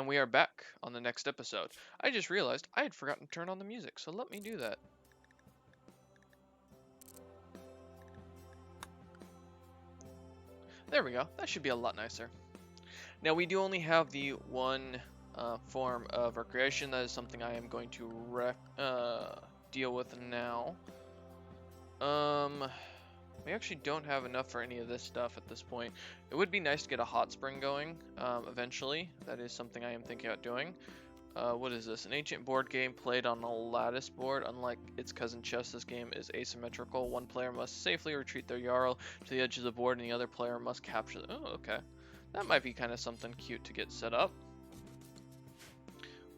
And we are back on the next episode. I just realized I had forgotten to turn on the music, so let me do that. There we go. That should be a lot nicer. Now, we do only have the one form of recreation. That is something I am going to deal with now. We actually don't have enough for any of this stuff at this point. It would be nice to get a hot spring going eventually. That is something I am thinking about doing. What is this? An ancient board game played on a lattice board. Unlike its cousin chess, this game is asymmetrical. One player must safely retreat their Jarl to the edge of the board, and the other player must capture the... Oh, okay. That might be kind of something cute to get set up.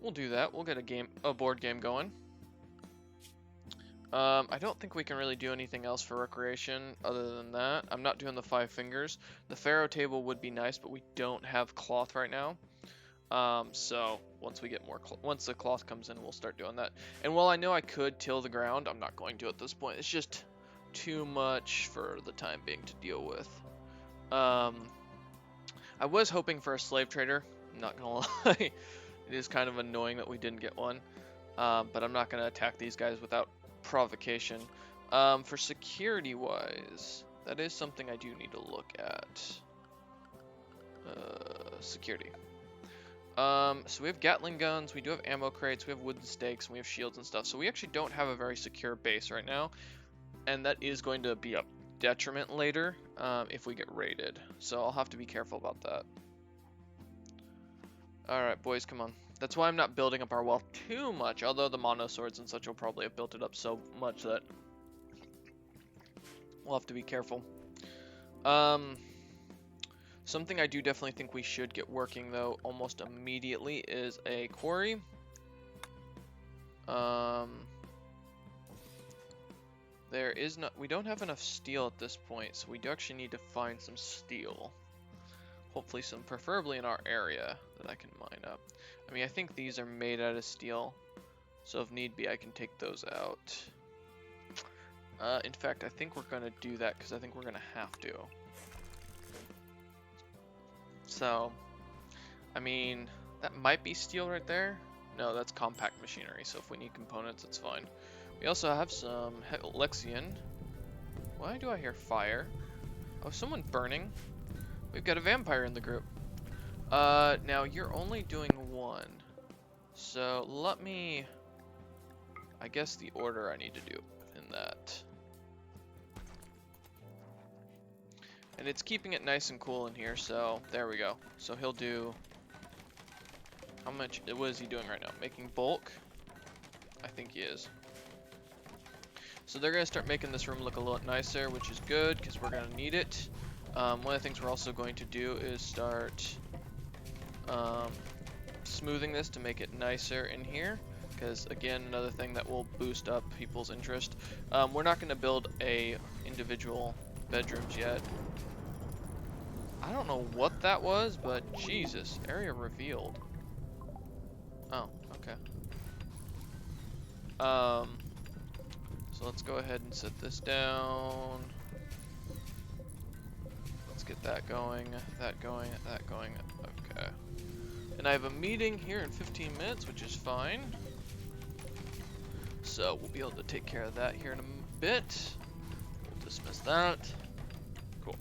We'll do that. We'll get a board game going. I don't think we can really do anything else for recreation other than that. I'm not doing the 5 fingers. The Pharaoh table would be nice, but we don't have cloth right now. So once we get more, once the cloth comes in, we'll start doing that. And while I know I could till the ground, I'm not going to at this point. It's just too much for the time being to deal with. I was hoping for a slave trader. I'm not gonna lie. It is kind of annoying that we didn't get one. But I'm not gonna attack these guys without provocation. For security wise, that is something I do need to look at. Security. So we have Gatling guns, we do have ammo crates, we have wooden stakes, and we have shields and stuff. So we actually don't have a very secure base right now, and that is going to be a detriment later if we get raided. So I'll have to be careful about that. Alright, boys, come on. That's why I'm not building up our wealth too much, although the mono swords and such will probably have built it up so much that we'll have to be careful. Something I do definitely think we should get working, though, almost immediately is a quarry. There is not, we don't have enough steel at this point, so we do actually need to find some steel. Hopefully some, preferably in our area, that I can mine up. I mean, I think these are made out of steel, so if need be, I can take those out. In fact, I think we're gonna do that, because I think we're gonna have to. So, I mean, that might be steel right there. No, that's compact machinery, so if we need components, it's fine. We also have some Lexian. Why do I hear fire? Oh, someone burning. We've got a vampire in the group. Now you're only doing one. So let me, I guess the order I need to do in that. And it's keeping it nice and cool in here, so there we go. So he'll do, how much, what is he doing right now? Making bulk? I think he is. So they're gonna start making this room look a lot nicer, which is good, because we're gonna need it. One of the things we're also going to do is start smoothing this to make it nicer in here, because again, another thing that will boost up people's interest. We're not gonna build a individual bedrooms yet. I don't know what that was, but Jesus, area revealed. Oh, okay. So let's go ahead and set this down. Let's get that going, that going, that going. Okay. And I have a meeting here in 15 minutes, which is fine. So we'll be able to take care of that here in a bit. We'll dismiss that. Cool.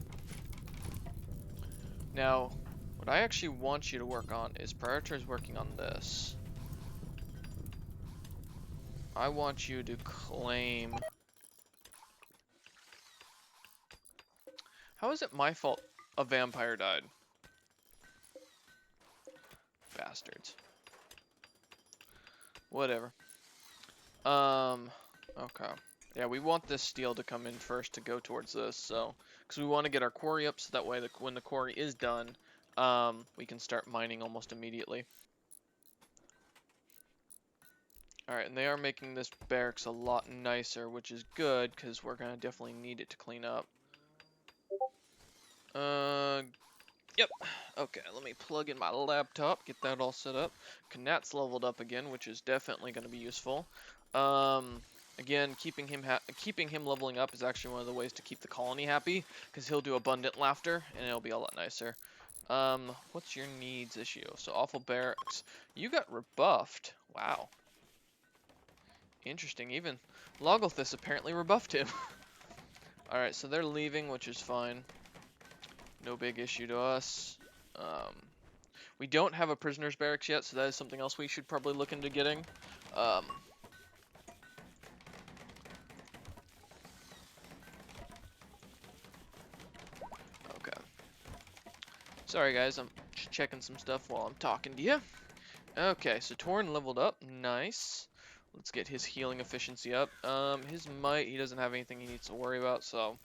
Now, what I actually want you to work on is prioritize working on this. I want you to claim... How is it my fault a vampire died? Bastards. Whatever. Okay. Yeah, we want this steel to come in first to go towards this, so... Because we want to get our quarry up, so that way when the quarry is done, we can start mining almost immediately. Alright, and they are making this barracks a lot nicer, which is good, because we're going to definitely need it to clean up. Yep. Okay, let me plug in my laptop, get that all set up. Knat's leveled up again, which is definitely going to be useful. Again, keeping him leveling up is actually one of the ways to keep the colony happy, because he'll do abundant laughter, and it'll be a lot nicer. What's your needs issue? So awful barracks. You got rebuffed. Wow. Interesting. Even Logolthus apparently rebuffed him. Alright, so they're leaving, which is fine. No big issue to us. We don't have a prisoner's barracks yet, so that is something else we should probably look into getting. Okay. Sorry guys, I'm just checking some stuff while I'm talking to you. Okay, so Torn leveled up. Nice. Let's get his healing efficiency up. His might, he doesn't have anything he needs to worry about, so.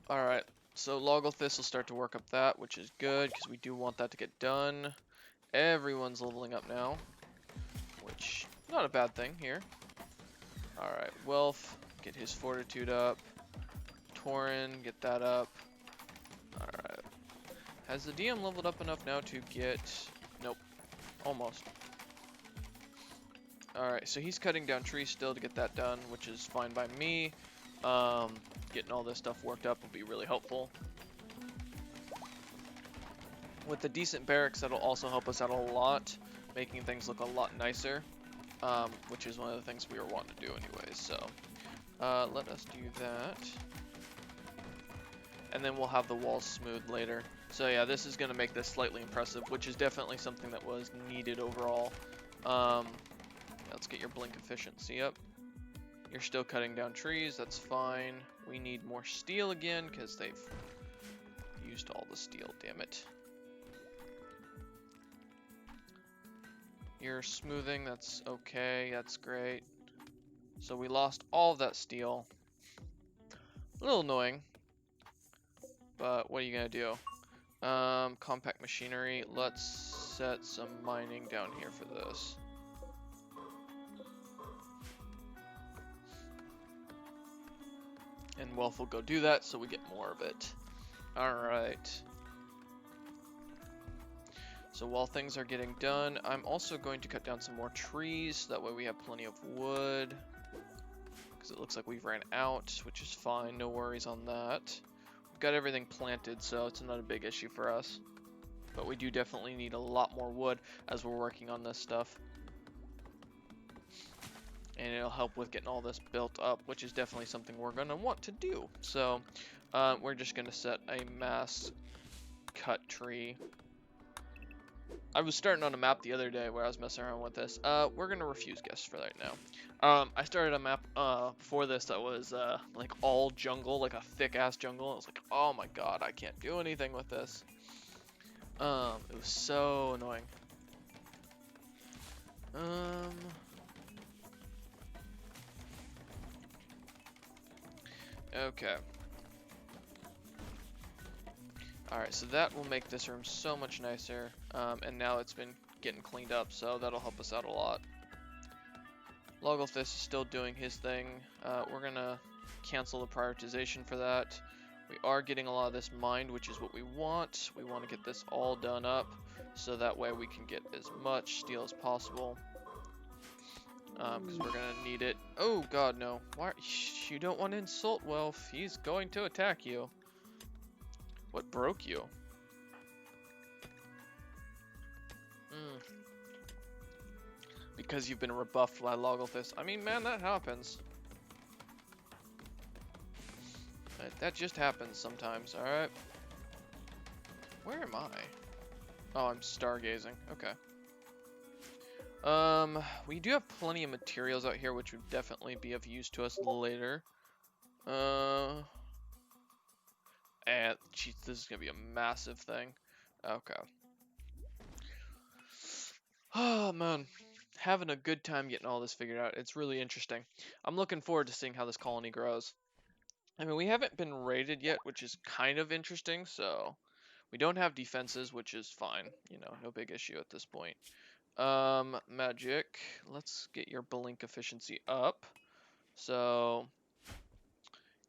Alright, so Logolthus will start to work up that, which is good, because we do want that to get done. Everyone's leveling up now, which, not a bad thing here. Alright, Welf, get his fortitude up. Torin, get that up. Alright. Has the DM leveled up enough now to get... Nope. Almost. Alright, so he's cutting down trees still to get that done, which is fine by me. Getting all this stuff worked up will be really helpful. With the decent barracks, that'll also help us out a lot, making things look a lot nicer, which is one of the things we were wanting to do anyways, so let us do that. And then we'll have the walls smooth later. So yeah, this is going to make this slightly impressive, which is definitely something that was needed overall. Let's get your blink efficiency up. You're still cutting down trees, that's fine. We need more steel again, because they've used all the steel, damn it. You're smoothing, that's okay, that's great. So we lost all of that steel. A little annoying, but what are you gonna do? Compact machinery, let's set some mining down here for this. And Wealth will go do that so we get more of it. Alright. So while things are getting done, I'm also going to cut down some more trees, so that way we have plenty of wood. Because it looks like we've ran out, which is fine, no worries on that. We've got everything planted, so it's not a big issue for us. But we do definitely need a lot more wood as we're working on this stuff. And it'll help with getting all this built up, which is definitely something we're going to want to do. So we're just going to set a mass cut tree. I was starting on a map the other day where I was messing around with this. We're going to refuse guests for right now. I started a map before this that was like all jungle, like a thick ass jungle. I was like, oh my god, I can't do anything with this. It was so annoying. Okay. Alright, so that will make this room so much nicer. And now it's been getting cleaned up, so that'll help us out a lot. Logolthus is still doing his thing. We're gonna cancel the prioritization for that. We are getting a lot of this mined, which is what we want. We want to get this all done up, so that way we can get as much steel as possible. Because we're gonna need it. Oh god, no. Why? You don't want to insult Welf. He's going to attack you. What broke you? Because you've been rebuffed by Logolthus. I mean, man, that happens. That just happens sometimes, alright? Where am I? Oh, I'm stargazing. Okay. We do have plenty of materials out here, which would definitely be of use to us later. And, geez, this is gonna be a massive thing. Okay. Oh, man. Having a good time getting all this figured out. It's really interesting. I'm looking forward to seeing how this colony grows. I mean, we haven't been raided yet, which is kind of interesting, so... We don't have defenses, which is fine. You know, no big issue at this point. Magic. Let's get your blink efficiency up. So...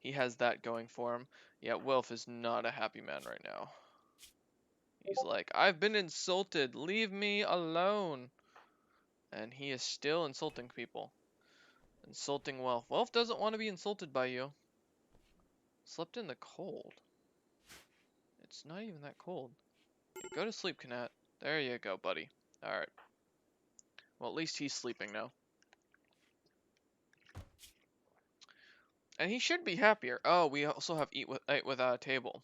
He has that going for him. Yeah, Wilf is not a happy man right now. He's like, I've been insulted. Leave me alone. And he is still insulting people. Insulting Welf. Welf doesn't want to be insulted by you. Slept in the cold. It's not even that cold. Go to sleep, Knat. There you go, buddy. Alright. Well, at least he's sleeping now. And he should be happier. Oh, we also have eat without a table.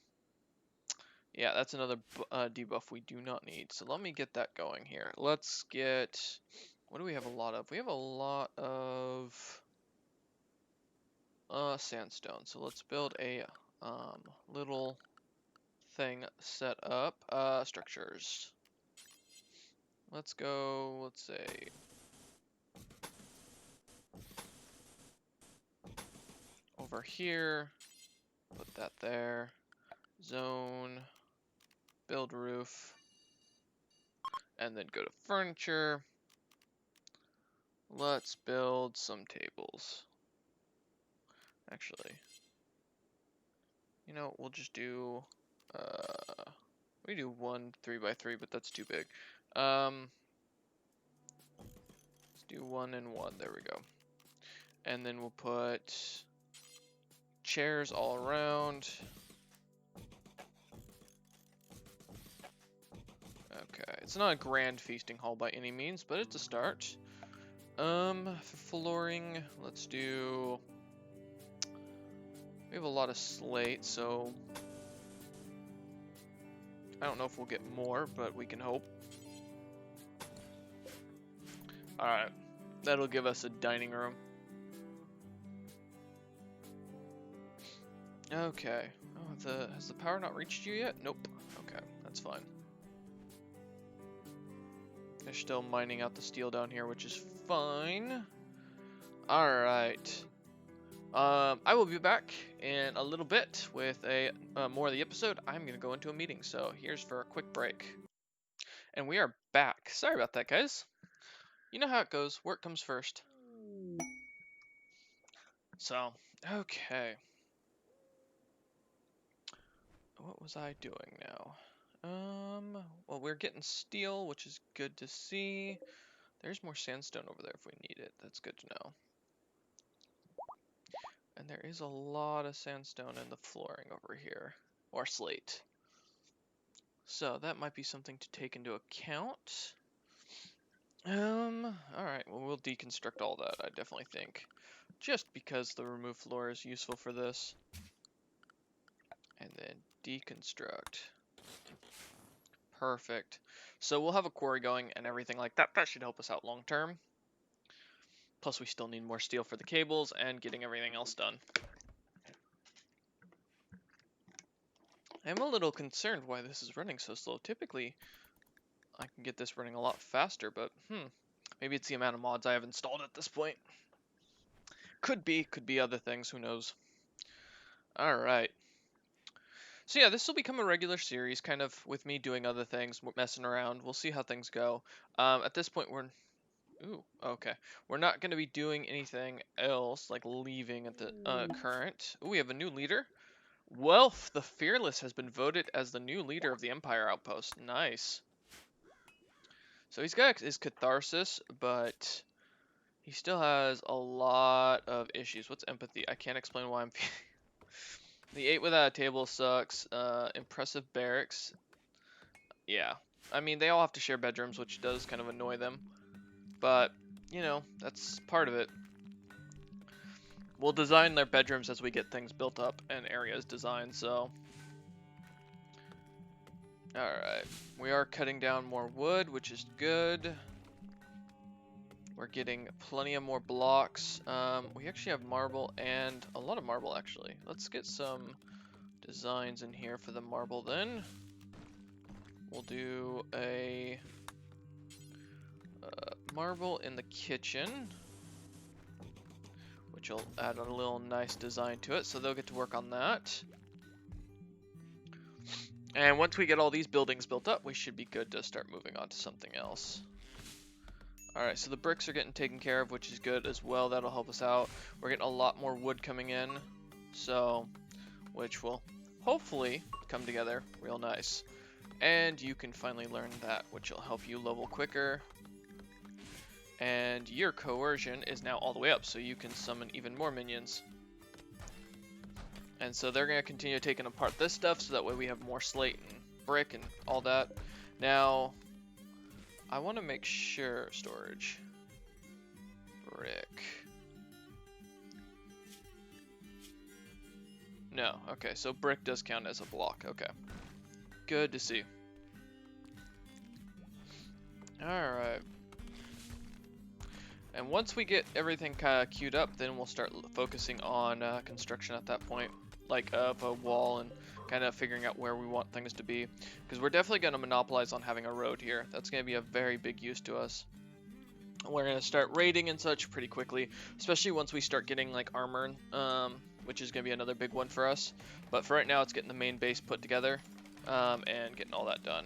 Yeah, that's another debuff we do not need. So let me get that going here. Let's get... What do we have a lot of? We have a lot of sandstone. So let's build a little thing set up. Structures. Let's go, let's say... Over here. Put that there. Zone. Build roof. And then go to furniture. Let's build some tables. Actually, you know, we'll just do, we do 1 3x3, but that's too big. Let's do 1 and 1, there we go. And then we'll put chairs all around. Okay, it's not a grand feasting hall by any means, but it's a start. For flooring, let's do... We have a lot of slate, so... I don't know if we'll get more, but we can hope. Alright, that'll give us a dining room. Okay. Oh, has the power not reached you yet? Nope. Okay, that's fine. They're still mining out the steel down here, which is fine. Alright. I will be back in a little bit with a more of the episode. I'm going to go into a meeting, so here's for a quick break. And we are back. Sorry about that, guys. You know how it goes. Work comes first. So, okay. What was I doing now? Well, we're getting steel, which is good to see. There's more sandstone over there if we need it. That's good to know. And there is a lot of sandstone in the flooring over here. Or slate. So that might be something to take into account. Alright, well, we'll deconstruct all that, I definitely think. Just because the remove floor is useful for this. And then deconstruct. Perfect. So we'll have a quarry going and everything like that. That should help us out long term. Plus we still need more steel for the cables and getting everything else done. I'm a little concerned why this is running so slow. Typically, I can get this running a lot faster, but maybe it's the amount of mods I have installed at this point. Could be other things, who knows. Alright. So yeah, this will become a regular series, kind of with me doing other things, messing around. We'll see how things go. At this point, we're... Ooh, okay. We're not going to be doing anything else, like leaving at the current. Ooh, we have a new leader. Welf the Fearless has been voted as the new leader of the Empire Outpost. Nice. So he's got his catharsis, but he still has a lot of issues. What's empathy? I can't explain why I'm feeling... The 8 without a table sucks. Impressive barracks. Yeah. I mean, they all have to share bedrooms, which does kind of annoy them. But, you know, that's part of it. We'll design their bedrooms as we get things built up and areas designed, so... Alright. We are cutting down more wood, which is good. We're getting plenty of more blocks. We actually have marble and a lot of marble, actually. Let's get some designs in here for the marble then. We'll do a marble in the kitchen, which will add a little nice design to it, so they'll get to work on that. And once we get all these buildings built up, we should be good to start moving on to something else. Alright, so the bricks are getting taken care of, which is good as well. That'll help us out. We're getting a lot more wood coming in, so which will hopefully come together real nice. And you can finally learn that, which will help you level quicker. And your coercion is now all the way up, so you can summon even more minions. And so they're going to continue taking apart this stuff so that way we have more slate and brick and all that. Now, I want to make sure storage. Brick. No, okay, so brick does count as a block, okay. Good to see. Alright. And once we get everything kind of queued up, then we'll start focusing on construction at that point. Like of a wall and kind of figuring out where we want things to be. Because we're definitely going to monopolize on having a road here. That's going to be a very big use to us. We're going to start raiding and such pretty quickly. Especially once we start getting like armor, which is going to be another big one for us. But for right now, it's getting the main base put together and getting all that done.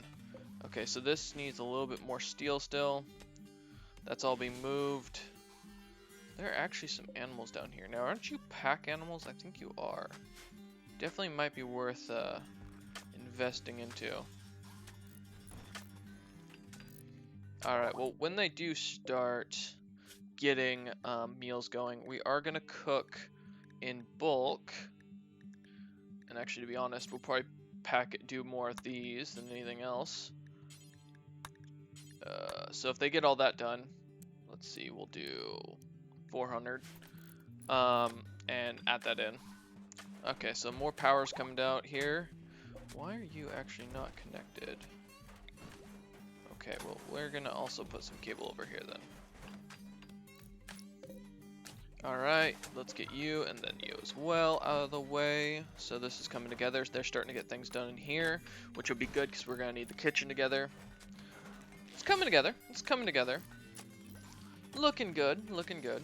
Okay, so this needs a little bit more steel still. That's all being moved. There are actually some animals down here. Now, aren't you pack animals? I think you are. Definitely might be worth investing into. Alright, well, when they do start getting meals going, we are going to cook in bulk. And actually, to be honest, we'll probably do more of these than anything else. So if they get all that done, let's see, we'll do 400 and add that in. Okay, so more power's coming out here. Why are you actually not connected? Okay, well, we're gonna also put some cable over here then. Alright, let's get you and then you as well out of the way. So this is coming together. They're starting to get things done in here, which will be good because we're gonna need the kitchen together. It's coming together. It's coming together. Looking good. Looking good.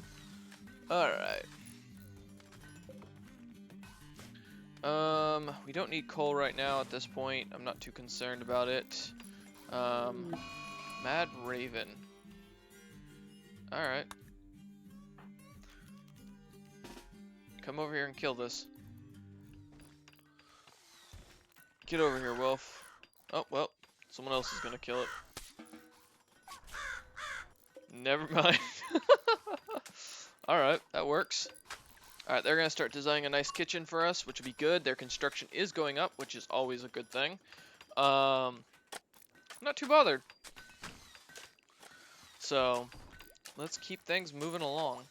Alright. We don't need coal right now at this point. I'm not too concerned about it. Mad Raven. Alright. Come over here and kill this. Get over here, Wolf. Oh, well. Someone else is gonna kill it. Never mind. Alright, that works. Alright, they're going to start designing a nice kitchen for us, which will be good. Their construction is going up, which is always a good thing. Not too bothered. So, let's keep things moving along.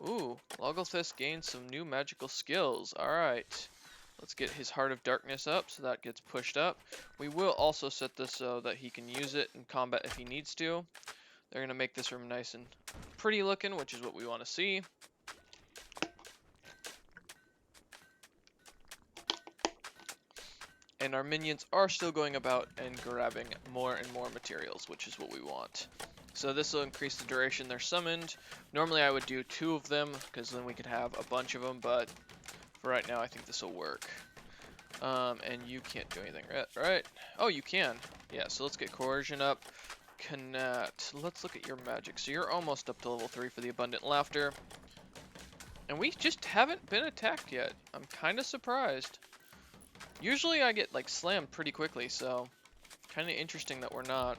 Ooh, Logolthus gained some new magical skills. Alright. Let's get his Heart of Darkness up, so that gets pushed up. We will also set this so that he can use it in combat if he needs to. They're going to make this room nice and pretty looking, which is what we want to see. And our minions are still going about and grabbing more and more materials, which is what we want. So this will increase the duration they're summoned. Normally I would do 2 of them, because then we could have a bunch of them, but for right now I think this will work. And you can't do anything, right? Oh, you can. Yeah, so let's get coercion up. Connect. Let's look at your magic. So you're almost up to level 3 for the Abundant Laughter. And we just haven't been attacked yet. I'm kind of surprised. Usually I get like slammed pretty quickly, so kind of interesting that we're not.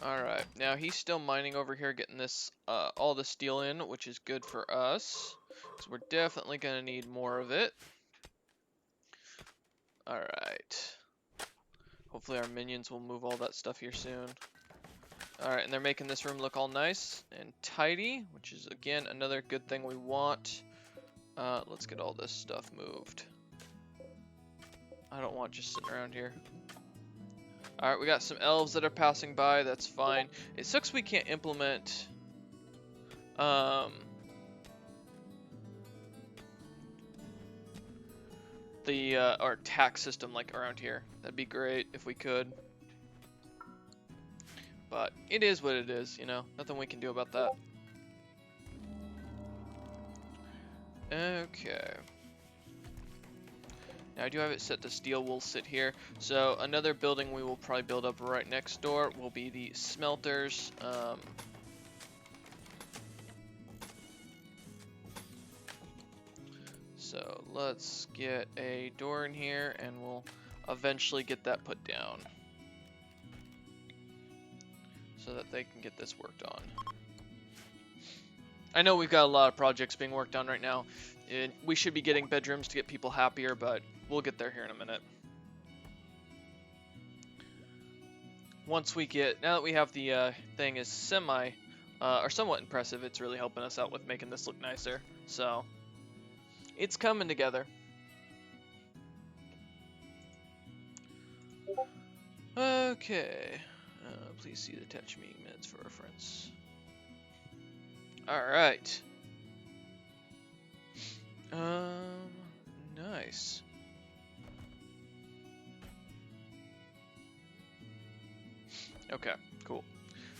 Alright, now he's still mining over here, getting this all the steel in, which is good for us. So we're definitely going to need more of it. Alright. Hopefully our minions will move all that stuff here soon. Alright, and they're making this room look all nice and tidy, which is, again, another good thing we want. Let's get all this stuff moved. I don't want just sitting around here. Alright, we got some elves that are passing by. That's fine. It sucks we can't implement... our tax system like around here. That'd be great if we could. But it is what it is, you know. Nothing we can do about that. Okay. Now I do have it set to steel will sit here. So another building we will probably build up right next door will be the smelters. So let's get a door in here and we'll eventually get that put down. So that they can get this worked on. I know we've got a lot of projects being worked on right now. We should be getting bedrooms to get people happier, but we'll get there here in a minute. Once we get, now that we have the thing is semi, or somewhat impressive, it's really helping us out with making this look nicer. So, it's coming together. Okay. Please see the attached meeting minutes for reference. Alright. Nice. Okay, cool.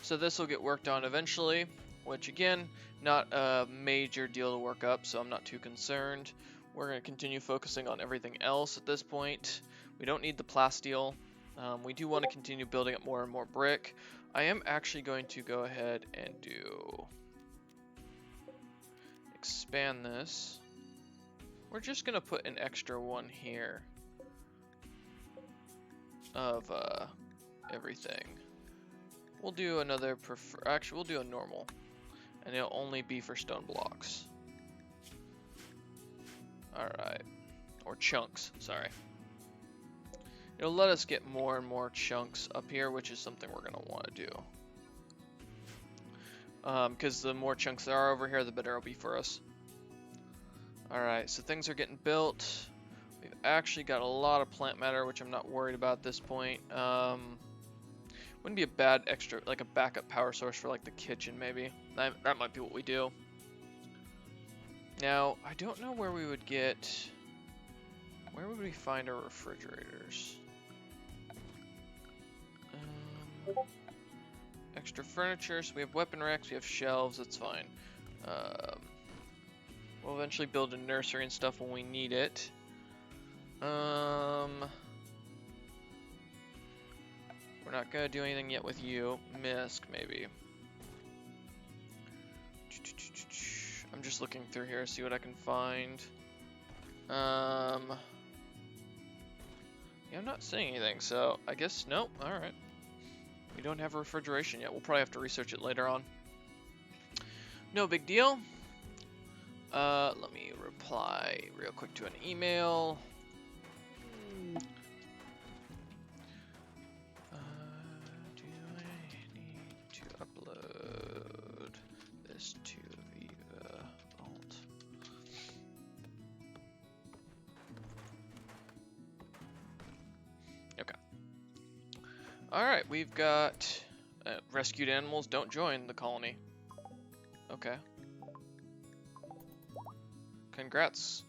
So this will get worked on eventually, which again, not a major deal to work up, so I'm not too concerned. We're going to continue focusing on everything else at this point. We don't need the plasteel. We do want to continue building up more and more brick. I am actually going to go ahead and expand this. We're just going to put an extra one here of everything. We'll do another actually we'll do a normal, and it'll only be for stone blocks. Alright, or chunks, sorry. It'll let us get more and more chunks up here, which is something we're gonna want to do. Because the more chunks there are over here, the better it'll be for us. Alright, so things are getting built. We've actually got a lot of plant matter, which I'm not worried about at this point. Wouldn't be a bad extra, like a backup power source for like the kitchen maybe. That might be what we do. Now, I don't know where we would get, where would we find our refrigerators? Extra furniture, so we have weapon racks, we have shelves, that's fine. We'll eventually build a nursery and stuff when we need it. We're not gonna do anything yet with you. Misk, maybe. I'm just looking through here, see what I can find. Yeah, I'm not seeing anything, so I guess nope. Alright. We don't have a refrigeration yet. We'll probably have to research it later on. No big deal. Let me reply real quick to an email. Do I need to upload this to Viva Alt? Okay. Alright, we've got rescued animals don't join the colony. Okay. Congrats.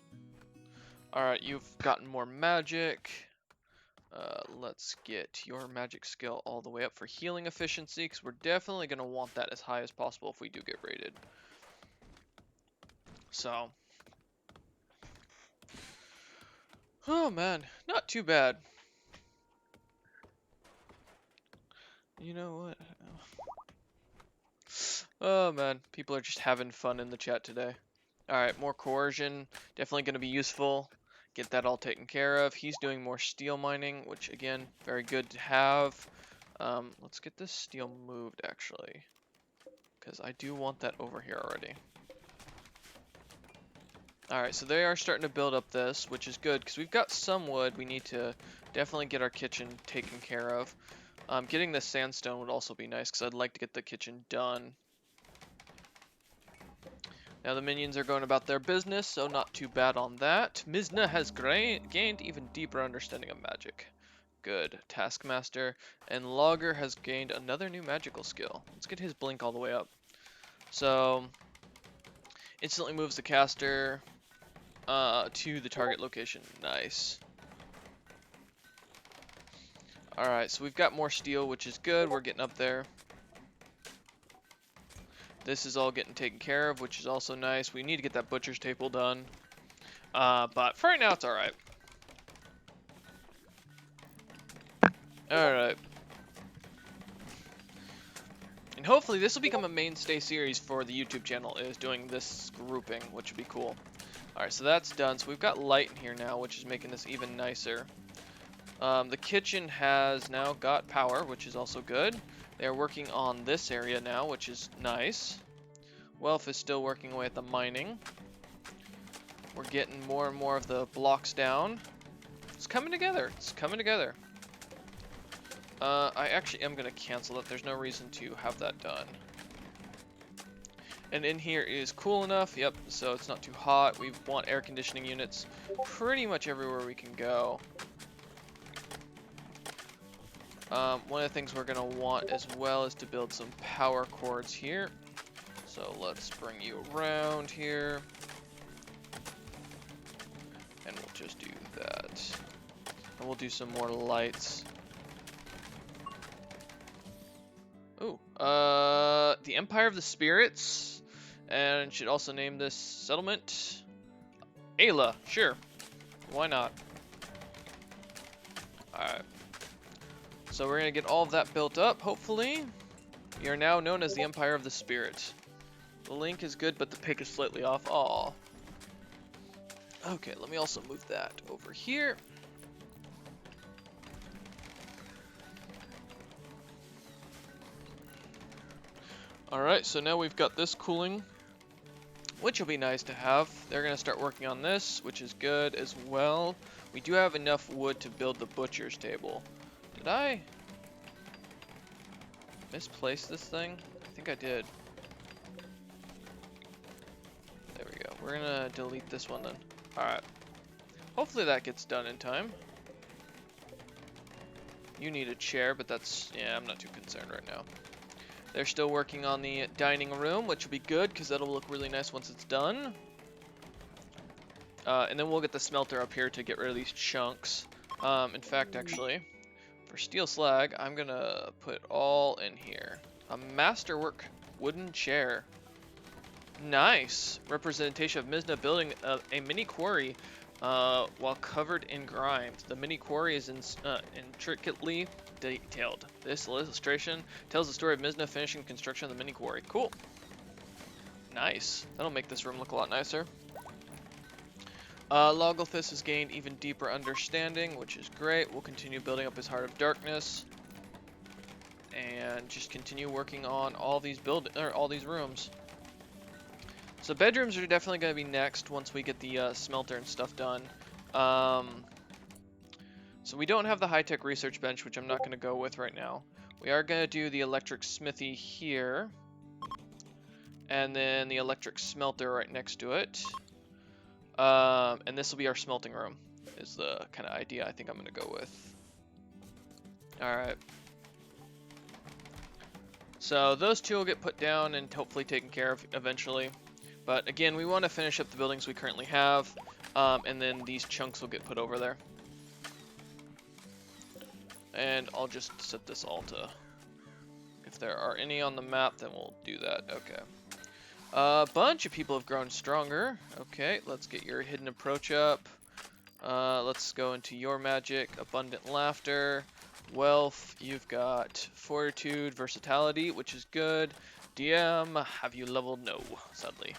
Alright, you've gotten more magic. Let's get your magic skill all the way up for healing efficiency, because we're definitely going to want that as high as possible if we do get raided. So. Oh man, not too bad. You know what? Oh man, people are just having fun in the chat today. Alright, more coercion. Definitely going to be useful. Get that all taken care of. He's doing more steel mining, which again, very good to have. Let's get this steel moved actually, because I do want that over here already. Alright, so they are starting to build up this, which is good, because we've got some wood. We need to definitely get our kitchen taken care of. Getting the sandstone would also be nice, because I'd like to get the kitchen done. Now the minions are going about their business, so not too bad on that. Mizna has gained even deeper understanding of magic. Good. Taskmaster. And Logger has gained another new magical skill. Let's get his blink all the way up. So, instantly moves the caster to the target location. Nice. Alright, so we've got more steel, which is good. We're getting up there. This is all getting taken care of, which is also nice. We need to get that butcher's table done. But for right now, it's alright. Alright. And hopefully this will become a mainstay series for the YouTube channel, is doing this grouping, which would be cool. Alright, so that's done. So we've got light in here now, which is making this even nicer. The kitchen has now got power, which is also good. They're working on this area now, which is nice. Wealth is still working away at the mining. We're getting more and more of the blocks down. It's coming together. It's coming together. I actually am going to cancel it. There's no reason to have that done. And in here is cool enough. Yep, so it's not too hot. We want air conditioning units pretty much everywhere we can go. One of the things we're going to want as well is to build some power cords here. So let's bring you around here. And we'll just do that. And we'll do some more lights. Ooh, the Empire of the Spirits. And should also name this settlement Ayla. Sure. Why not? Alright. So we're going to get all of that built up, hopefully. We are now known as the Empire of the Spirit. The link is good, but the pick is slightly off. Aw. Okay, let me also move that over here. Alright, so now we've got this cooling, which will be nice to have. They're going to start working on this, which is good as well. We do have enough wood to build the butcher's table. Did I misplace this thing? I think I did. There we go. We're going to delete this one then. Alright. Hopefully that gets done in time. You need a chair, but that's... yeah, I'm not too concerned right now. They're still working on the dining room, which will be good because that'll look really nice once it's done. And then we'll get the smelter up here to get rid of these chunks. In fact, actually, for steel slag, I'm going to put all in here. A masterwork wooden chair. Nice. Representation of Mizna building a mini quarry while covered in grime. The mini quarry is intricately detailed. This illustration tells the story of Mizna finishing construction of the mini quarry. Cool. Nice. That'll make this room look a lot nicer. Logolthus has gained even deeper understanding, which is great. We'll continue building up his Heart of Darkness, and just continue working on all these rooms. So bedrooms are definitely going to be next once we get the smelter and stuff done. So we don't have the high-tech research bench, which I'm not going to go with right now. We are going to do the electric smithy here, and then the electric smelter right next to it. And this will be our smelting room, is the kind of idea I think I'm going to go with. Alright. So those two will get put down and hopefully taken care of eventually. But again, we want to finish up the buildings we currently have, and then these chunks will get put over there. And I'll just set this all to... if there are any on the map, then we'll do that. Okay. A bunch of people have grown stronger. Okay, let's get your hidden approach up. Let's go into your magic. Abundant laughter. Wealth. You've got fortitude, versatility, which is good. DM, have you leveled? No, sadly.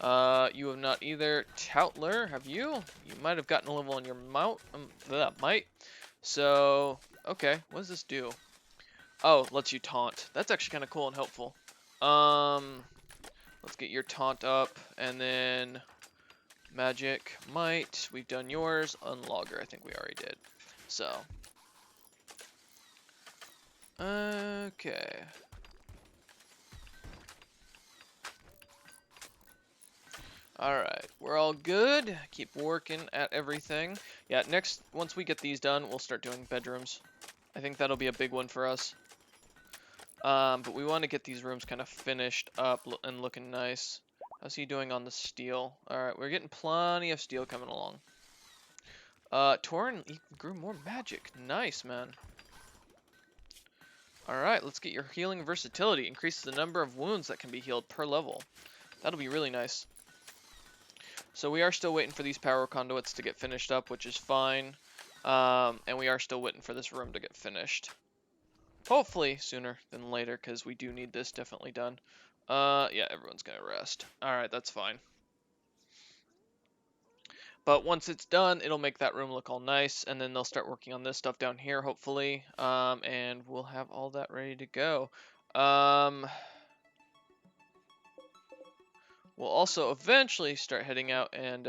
You have not either. Toutler, have you? You might have gotten a level on your might. So, okay, what does this do? Oh, lets you taunt. That's actually kind of cool and helpful. Let's get your taunt up, and then magic, might. We've done yours. Unlogger, I think we already did. So, okay. Alright, we're all good. Keep working at everything. Yeah, next, once we get these done, we'll start doing bedrooms. I think that'll be a big one for us. But we want to get these rooms kind of finished up and looking nice. How's he doing on the steel? Alright, we're getting plenty of steel coming along. Torin grew more magic. Nice, man. Alright, let's get your healing versatility. Increases the number of wounds that can be healed per level. That'll be really nice. So we are still waiting for these power conduits to get finished up, which is fine. And we are still waiting for this room to get finished. Hopefully sooner than later, because we do need this definitely done. Yeah, everyone's gonna rest. Alright, that's fine. But once it's done, it'll make that room look all nice, and then they'll start working on this stuff down here, hopefully. And we'll have all that ready to go. We'll also eventually start heading out and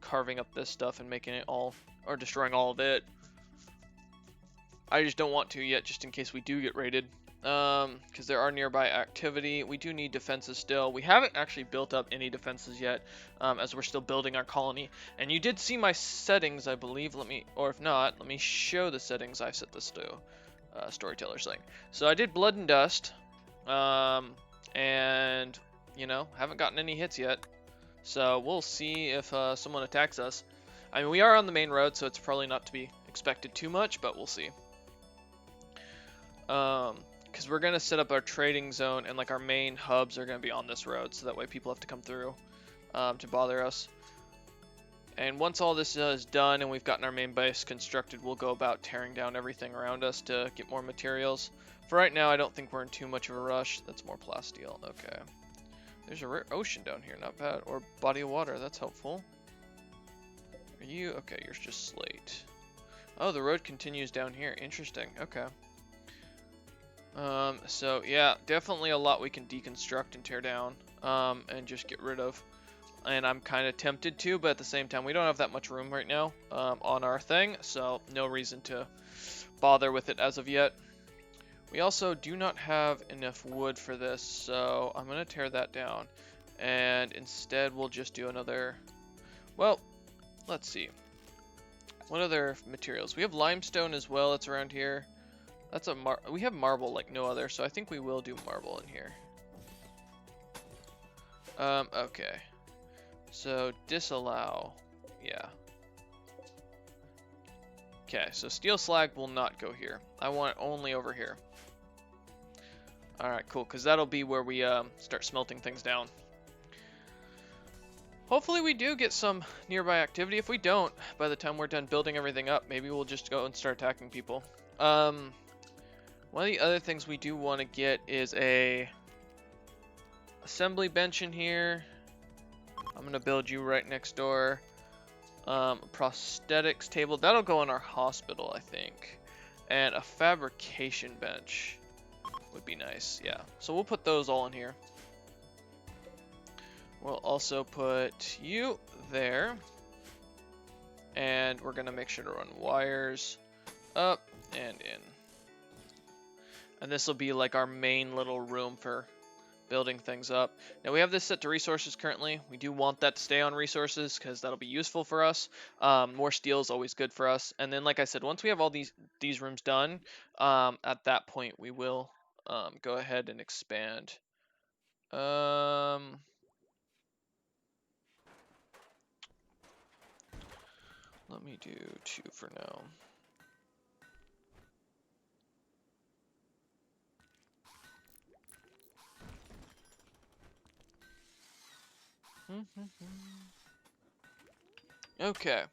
carving up this stuff and making it all, or destroying all of it. I just don't want to yet, just in case we do get raided. Because there are nearby activity. We do need defenses still. We haven't actually built up any defenses yet, as we're still building our colony. And you did see my settings, I believe. Or if not, let me show the settings I set this to. Storyteller's thing. So I did Blood and Dust, and you know, haven't gotten any hits yet. So we'll see if someone attacks us. I mean, we are on the main road, so it's probably not to be expected too much, but we'll see. Because we're gonna set up our trading zone, and like our main hubs are gonna be on this road, so that way people have to come through to bother us. And once all this is done and we've gotten our main base constructed, we'll go about tearing down everything around us to get more materials. For right now, I don't think we're in too much of a rush. That's more plasteel. Okay. There's a rare ocean down here, not bad. Or body of water, that's helpful. Are you? Okay, you're just slate. Oh, the road continues down here. Interesting. Okay. So yeah, definitely a lot we can deconstruct and tear down, and just get rid of. And I'm kind of tempted to, but at the same time, we don't have that much room right now, on our thing, so no reason to bother with it as of yet. We also do not have enough wood for this, so I'm going to tear that down. And instead, we'll just do another... Well, let's see. What other materials? We have limestone as well, it's around here. That's a we have marble like no other, so I think we will do marble in here. Okay. So, disallow. Yeah. Okay, so steel slag will not go here. I want it only over here. Alright, cool, because that'll be where we start smelting things down. Hopefully we do get some nearby activity. If we don't, by the time we're done building everything up, maybe we'll just go and start attacking people. One of the other things we do want to get is a assembly bench in here. I'm going to build you right next door. Prosthetics table. That'll go in our hospital, I think. And a fabrication bench would be nice. Yeah. So we'll put those all in here. We'll also put you there. And we're going to make sure to run wires up and in. And this will be like our main little room for building things up. Now we have this set to resources currently. We do want that to stay on resources because that'll be useful for us. More steel is always good for us. And then, like I said, once we have all these rooms done, at that point we will go ahead and expand. Let me do 2 for now. Okay.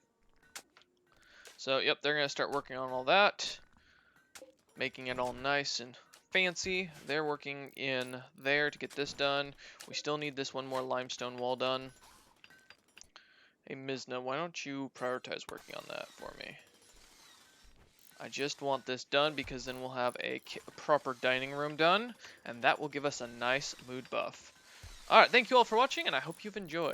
So, yep, they're going to start working on all that. Making it all nice and fancy. They're working in there to get this done. We still need this one more limestone wall done. Hey, Mizna, why don't you prioritize working on that for me? I just want this done because then we'll have a proper dining room done. And that will give us a nice mood buff. Alright, thank you all for watching, and I hope you've enjoyed.